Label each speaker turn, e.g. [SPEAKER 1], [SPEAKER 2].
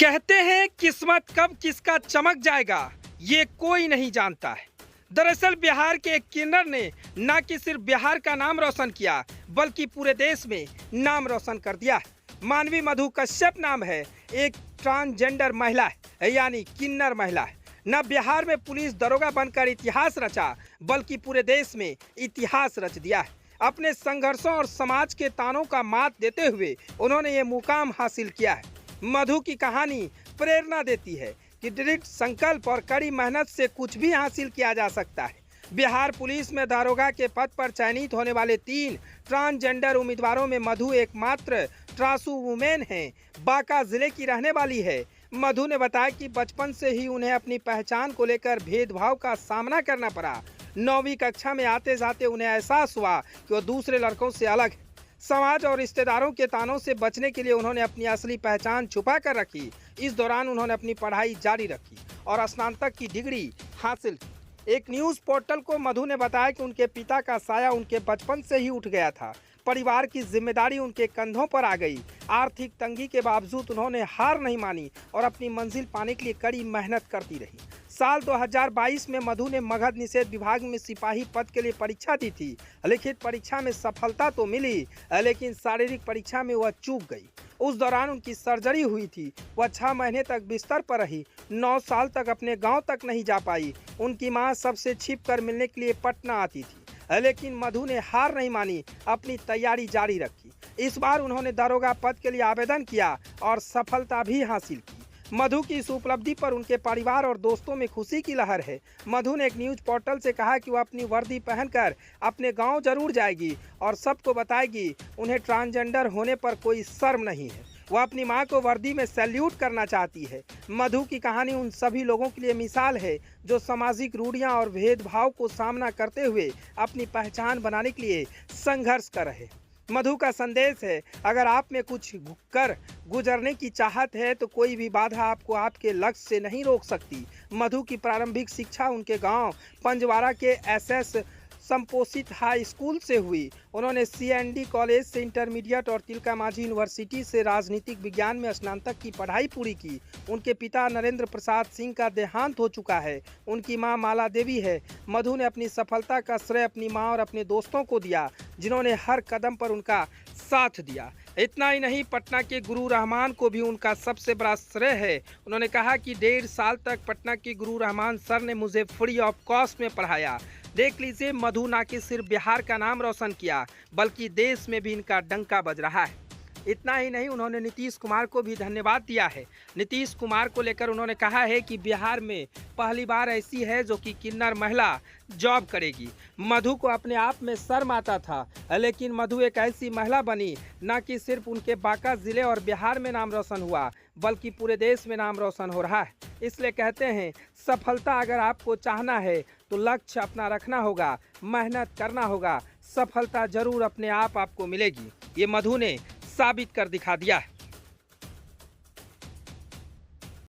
[SPEAKER 1] कहते हैं किस्मत कब किसका चमक जाएगा ये कोई नहीं जानता है। दरअसल बिहार के एक किन्नर ने न कि सिर्फ बिहार का नाम रोशन किया बल्कि पूरे देश में नाम रोशन कर दिया है। मानवी मधु कश्यप नाम है, एक ट्रांसजेंडर महिला है, यानी किन्नर महिला है। न बिहार में पुलिस दरोगा बनकर इतिहास रचा बल्कि पूरे देश में इतिहास रच दिया है। अपने संघर्षों और समाज के तानों का मात देते हुए उन्होंने ये मुकाम हासिल किया है। मधु की कहानी प्रेरणा देती है कि दृढ़ संकल्प और कड़ी मेहनत से कुछ भी हासिल किया जा सकता है। बिहार पुलिस में दारोगा के पद पर चयनित होने वाले 3 ट्रांसजेंडर उम्मीदवारों में मधु एकमात्र ट्रांसू वुमेन हैं। बांका जिले की रहने वाली है। मधु ने बताया कि बचपन से ही उन्हें अपनी पहचान को लेकर भेदभाव का सामना करना पड़ा। 9वीं कक्षा में आते जाते उन्हें एहसास हुआ कि वो दूसरे लड़कों से अलग है। समाज और रिश्तेदारों के तानों से बचने के लिए उन्होंने अपनी असली पहचान छुपा कर रखी। इस दौरान उन्होंने अपनी पढ़ाई जारी रखी और स्नातक की डिग्री हासिल की। एक न्यूज़ पोर्टल को मधु ने बताया कि उनके पिता का साया उनके बचपन से ही उठ गया था। परिवार की जिम्मेदारी उनके कंधों पर आ गई। आर्थिक तंगी के बावजूद उन्होंने हार नहीं मानी और अपनी मंजिल पाने के लिए कड़ी मेहनत करती रही। साल 2022 में मधु ने मगध निषेध विभाग में सिपाही पद के लिए परीक्षा दी थी। लिखित परीक्षा में सफलता तो मिली, लेकिन शारीरिक परीक्षा में वह चूक गई। उस दौरान उनकी सर्जरी हुई थी। वह 6 महीने तक बिस्तर पर रही। 9 साल तक अपने गांव तक नहीं जा पाई। उनकी मां सबसे छिपकर मिलने के लिए पटना आती थी, लेकिन मधु ने हार नहीं मानी, अपनी तैयारी जारी रखी। इस बार उन्होंने दारोगा पद के लिए आवेदन किया और सफलता भी हासिल की। मधु की इस उपलब्धि पर उनके परिवार और दोस्तों में खुशी की लहर है। मधु ने एक न्यूज़ पोर्टल से कहा कि वह अपनी वर्दी पहनकर अपने गांव जरूर जाएगी और सबको बताएगी उन्हें ट्रांसजेंडर होने पर कोई शर्म नहीं है। वह अपनी मां को वर्दी में सैल्यूट करना चाहती है। मधु की कहानी उन सभी लोगों के लिए मिसाल है जो सामाजिक रूढ़ियां और भेदभाव को सामना करते हुए अपनी पहचान बनाने के लिए संघर्ष कर रहे हैं। मधु का संदेश है, अगर आप में कुछ कर गुजरने की चाहत है तो कोई भी बाधा आपको आपके लक्ष्य से नहीं रोक सकती। मधु की प्रारंभिक शिक्षा उनके गांव पंजवारा के एसएस संपोषित हाई स्कूल से हुई। उन्होंने सीएनडी कॉलेज से इंटरमीडिएट और तिलका मांझी यूनिवर्सिटी से राजनीतिक विज्ञान में स्नातक की पढ़ाई पूरी की। उनके पिता नरेंद्र प्रसाद सिंह का देहांत हो चुका है। उनकी मां माला देवी है। मधु ने अपनी सफलता का श्रेय अपनी मां और अपने दोस्तों को दिया, जिन्होंने हर कदम पर उनका साथ दिया। इतना ही नहीं, पटना के गुरु रहमान को भी उनका सबसे बड़ा श्रेय है। उन्होंने कहा कि 1.5 साल तक पटना के गुरु रहमान सर ने मुझे फ्री ऑफ कॉस्ट में पढ़ाया। देख लीजिए, मधु ना कि सिर्फ बिहार का नाम रोशन किया बल्कि देश में भी इनका डंका बज रहा है। इतना ही नहीं, उन्होंने नीतीश कुमार को भी धन्यवाद दिया है। नीतीश कुमार को लेकर उन्होंने कहा है कि बिहार में पहली बार ऐसी है जो कि किन्नर महिला जॉब करेगी। मधु को अपने आप में शर्म आता था, लेकिन मधु एक ऐसी महिला बनी न कि सिर्फ उनके बांका जिले और बिहार में नाम रोशन हुआ बल्कि पूरे देश में नाम रोशन हो रहा है। इसलिए कहते हैं, सफलता अगर आपको चाहना है तो लक्ष्य अपना रखना होगा, मेहनत करना होगा, सफलता जरूर अपने आप आपको मिलेगी। ये मधु ने साबित कर दिखा दिया है।